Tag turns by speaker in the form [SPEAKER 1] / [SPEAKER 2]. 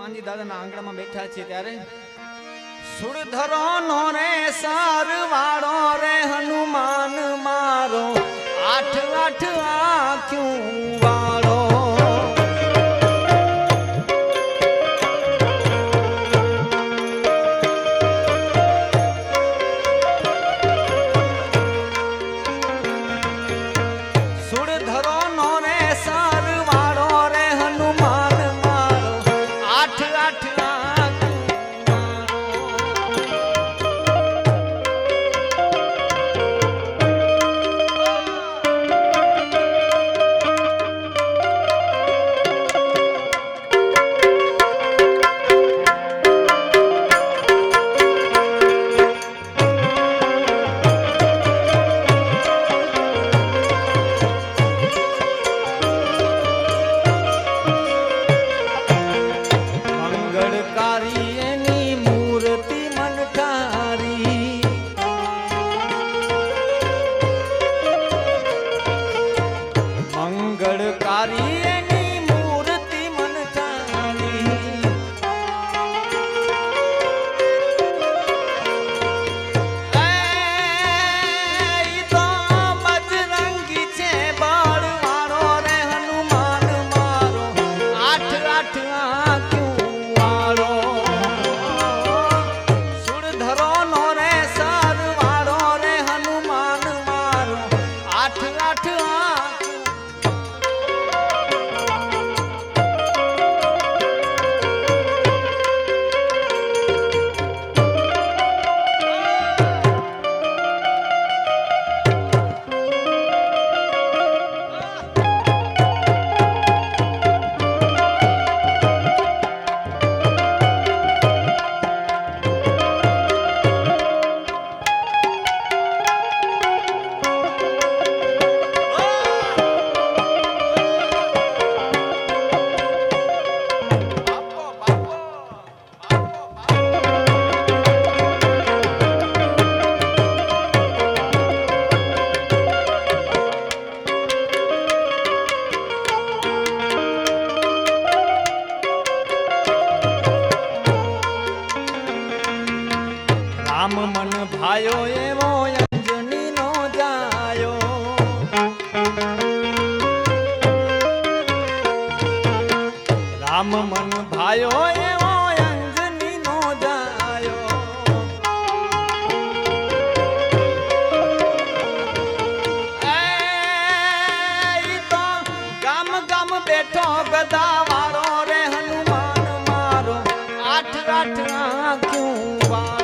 [SPEAKER 1] હનુમાનજી દાદાના આંગણામાં બેઠા છે ત્યારે સુરધરો નો રે સારવાળો રે હનુમાન મારો આઠ આઠ આંખ્યું વાળો સુરધરો નો રે સારવાળો રે હનુમાન મારો આઠ આઠ મંગળકારી એની મૂર્તિ મન ઠારી તો બજરંગી છે બળવાળો રે હનુમાન મારો આઠ આઠ આંખ્યું વાળો સુરધરો નો રે સરવાળો રે હનુમાન મારો આઠ આઠ રામ મન ભાયો એવો અંજની નો જાયો રામ મન ભાયો એવો અંજની નો જાયો તો ગામ ગામ બેઠો ગદા વાળો રે હનુમાન મારો આઠ આઠ આંખ્યું વાળો